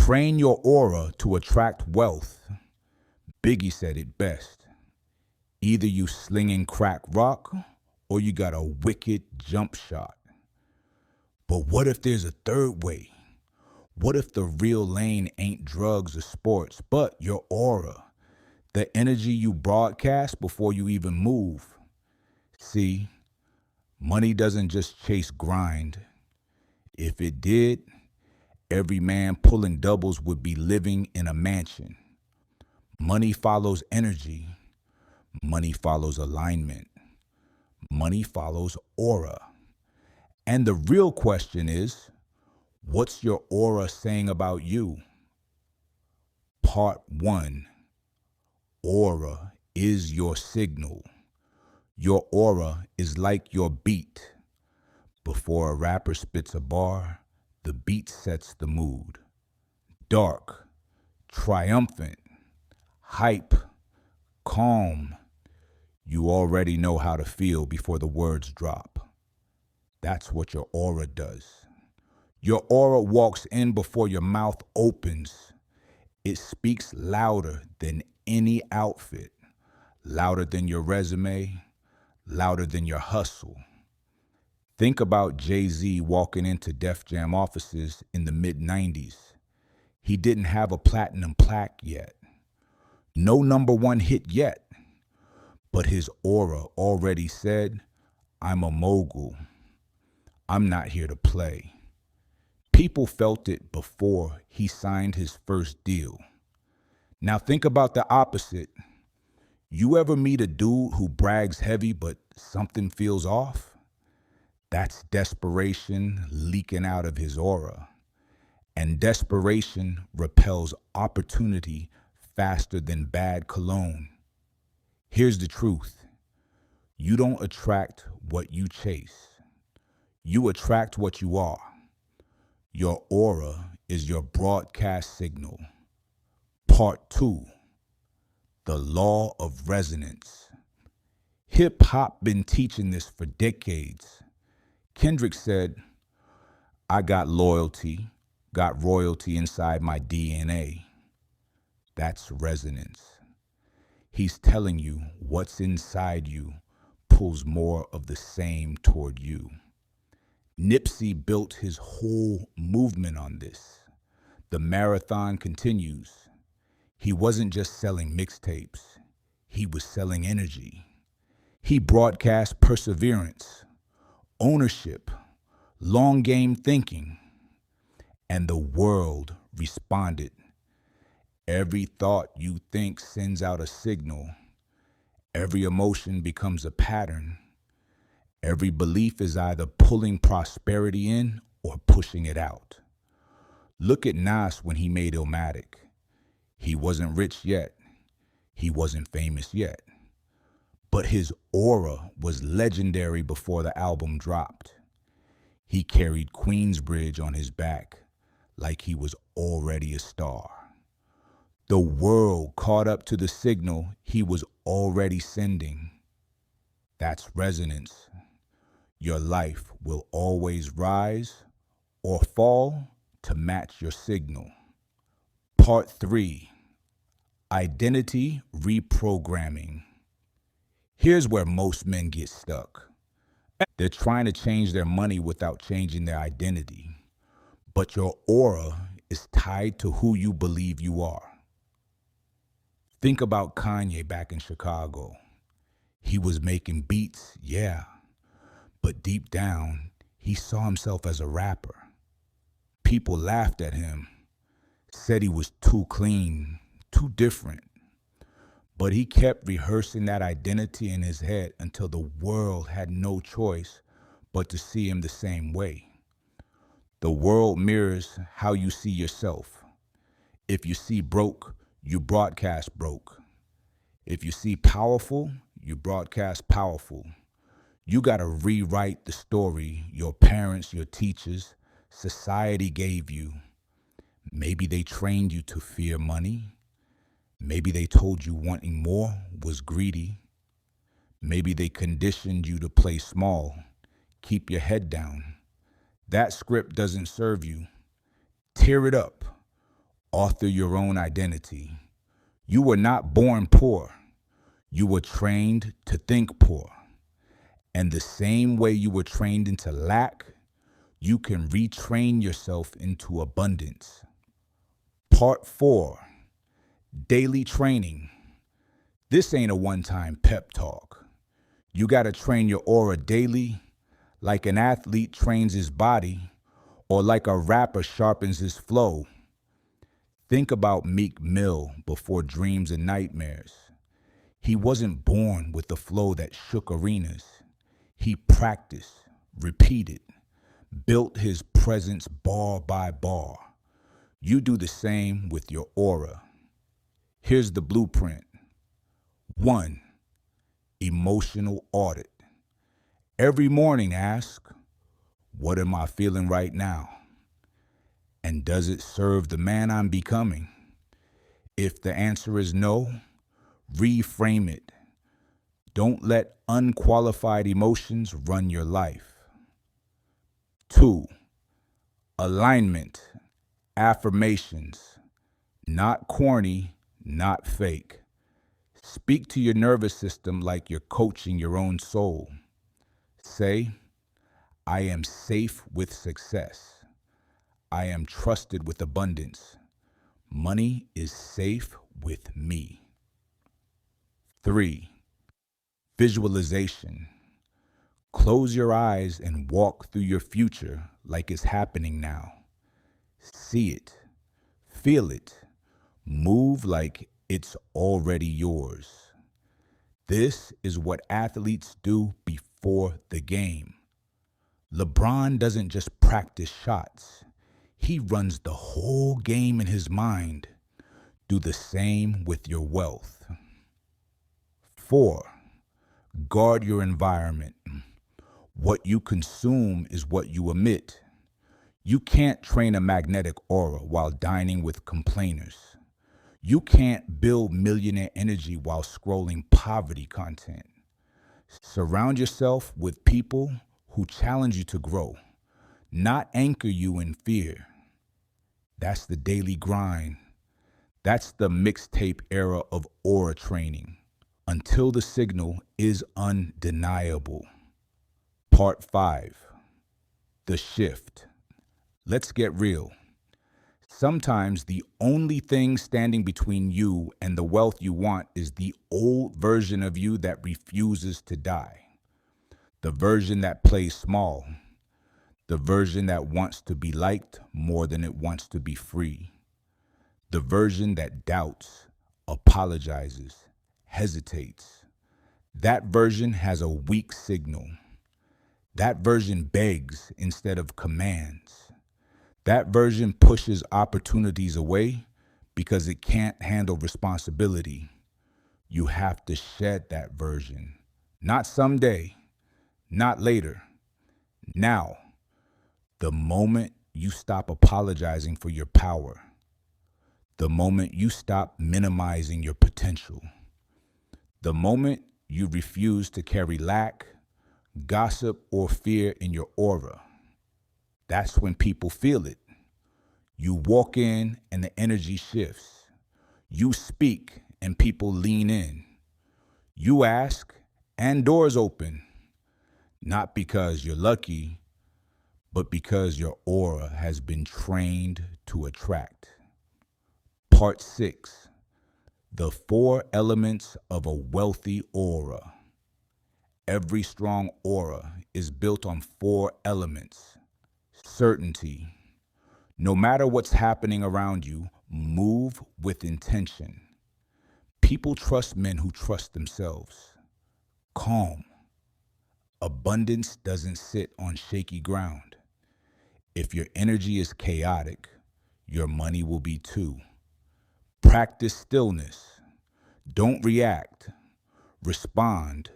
Train your aura to attract wealth. Biggie said it best. Either you slinging crack rock or you got a wicked jump shot. But what if there's a third way? What if the real lane ain't drugs or sports, but your aura, the energy you broadcast before you even move? See, money doesn't just chase grind. If it did, every man pulling doubles would be living in a mansion. Money follows energy. Money follows alignment. Money follows aura. And the real question is, what's your aura saying about you? Part 1. Aura is your signal. Your aura is like your beat. Before a rapper spits a bar, the beat sets the mood. Dark, triumphant, hype, calm. You already know how to feel before the words drop. That's what your aura does. Your aura walks in before your mouth opens. It speaks louder than any outfit, louder than your resume, louder than your hustle. Think about Jay-Z walking into Def Jam offices in the mid-90s. He didn't have a platinum plaque yet. No #1 hit yet. But his aura already said, I'm a mogul. I'm not here to play. People felt it before he signed his first deal. Now think about the opposite. You ever meet a dude who brags heavy but something feels off? That's desperation leaking out of his aura. And desperation repels opportunity faster than bad cologne. Here's the truth. You don't attract what you chase. You attract what you are. Your aura is your broadcast signal. Part 2. The law of resonance. Hip-hop been teaching this for decades. Kendrick said, I got loyalty, got royalty inside my DNA. That's resonance. He's telling you what's inside you pulls more of the same toward you. Nipsey built his whole movement on this. The marathon continues. He wasn't just selling mixtapes. He was selling energy. He broadcast perseverance, ownership, long game thinking, and the world responded. Every thought you think sends out a signal. Every emotion becomes a pattern. Every belief is either pulling prosperity in or pushing it out. Look at Nas when he made Illmatic. He wasn't rich yet. He wasn't famous yet. But his aura was legendary before the album dropped. He carried Queensbridge on his back like he was already a star. The world caught up to the signal he was already sending. That's resonance. Your life will always rise or fall to match your signal. Part 3. Identity reprogramming. Here's where most men get stuck. They're trying to change their money without changing their identity. But your aura is tied to who you believe you are. Think about Kanye back in Chicago. He was making beats, yeah. But deep down, he saw himself as a rapper. People laughed at him, said he was too clean, too different. But he kept rehearsing that identity in his head until the world had no choice but to see him the same way. The world mirrors how you see yourself. If you see broke, you broadcast broke. If you see powerful, you broadcast powerful. You got to rewrite the story your parents, your teachers, society gave you. Maybe they trained you to fear money. Maybe they told you wanting more was greedy. Maybe they conditioned you to play small, keep your head down. That script doesn't serve you. Tear it up. Author your own identity. You were not born poor. You were trained to think poor. And the same way you were trained into lack, you can retrain yourself into abundance. Part 4, daily training. This ain't a one-time pep talk. You gotta train your aura daily, like an athlete trains his body, or like a rapper sharpens his flow. Think about Meek Mill before Dreams and Nightmares. He wasn't born with the flow that shook arenas. He practiced, repeated, built his presence bar by bar. You do the same with your aura. Here's the blueprint. 1, emotional audit. Every morning ask, what am I feeling right now? And does it serve the man I'm becoming? If the answer is no, reframe it. Don't let unqualified emotions run your life. 2, alignment, affirmations. Not corny, not fake. Speak to your nervous system like you're coaching your own soul. Say, I am safe with success. I am trusted with abundance. Money is safe with me. 3, visualization. Close your eyes and walk through your future like it's happening now. See it, feel it, move like it's already yours. This is what athletes do before the game. LeBron doesn't just practice shots. He runs the whole game in his mind. Do the same with your wealth. 4, guard your environment. What you consume is what you emit. You can't train a magnetic aura while dining with complainers. You can't build millionaire energy while scrolling poverty content. Surround yourself with people who challenge you to grow, not anchor you in fear. That's the daily grind. That's the mixtape era of aura training, until the signal is undeniable. Part 5, the shift. Let's get real. Sometimes the only thing standing between you and the wealth you want is the old version of you that refuses to die. The version that plays small. The version that wants to be liked more than it wants to be free. The version that doubts, apologizes, hesitates. That version has a weak signal. That version begs instead of commands. That version pushes opportunities away because it can't handle responsibility. You have to shed that version. Not someday, not later. Now, the moment you stop apologizing for your power, the moment you stop minimizing your potential, the moment you refuse to carry lack, gossip, or fear in your aura, that's when people feel it. You walk in and the energy shifts. You speak and people lean in. You ask and doors open. Not because you're lucky, but because your aura has been trained to attract. Part 6, the 4 elements of a wealthy aura. Every strong aura is built on 4 elements. Certainty. No matter what's happening around you, move with intention. People trust men who trust themselves. Calm. Abundance doesn't sit on shaky ground. If your energy is chaotic, your money will be too. Practice stillness. Don't react. Respond.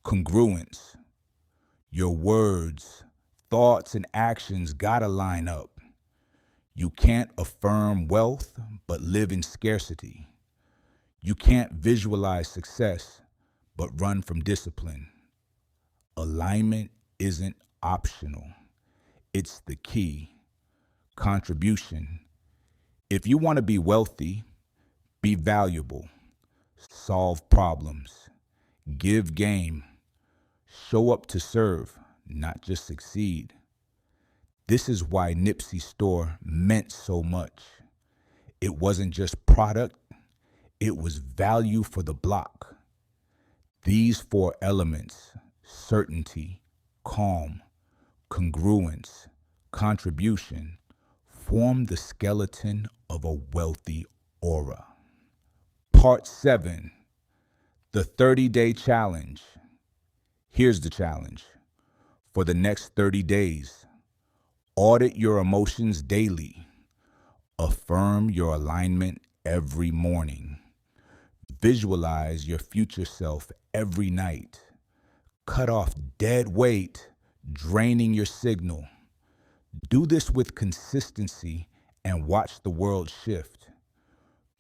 Congruence. Your words, thoughts, and actions gotta line up. You can't affirm wealth but live in scarcity. You can't visualize success but run from discipline. Alignment isn't optional. It's the key. Contribution If you want to be wealthy, be valuable, solve problems, give game, show up to serve, not just succeed. This is why Nipsey's store meant so much. It wasn't just product, it was value for the block. These four elements, certainty, calm, congruence, contribution, form the skeleton of a wealthy aura. Part 7, the 30-day challenge. Here's the challenge. For the next 30 days, audit your emotions daily. Affirm your alignment every morning. Visualize your future self every night. Cut off dead weight, draining your signal. Do this with consistency and watch the world shift.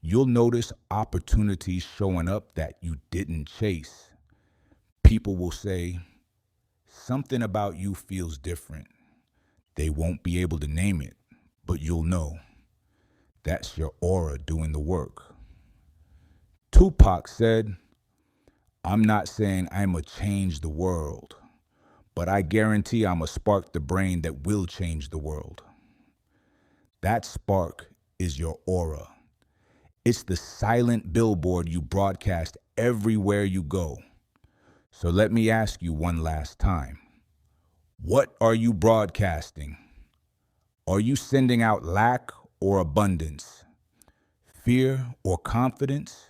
You'll notice opportunities showing up that you didn't chase. People will say, something about you feels different. They won't be able to name it, but you'll know. That's your aura doing the work. Tupac said, I'm not saying I'ma change the world, but I guarantee I'ma spark the brain that will change the world. That spark is your aura. It's the silent billboard you broadcast everywhere you go. So let me ask you one last time. What are you broadcasting? Are you sending out lack or abundance? Fear or confidence?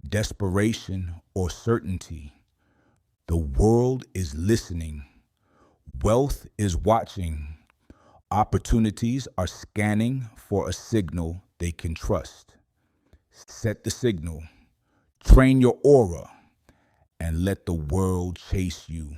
Desperation or certainty? The world is listening. Wealth is watching. Opportunities are scanning for a signal they can trust. Set the signal. Train your aura and let the world chase you.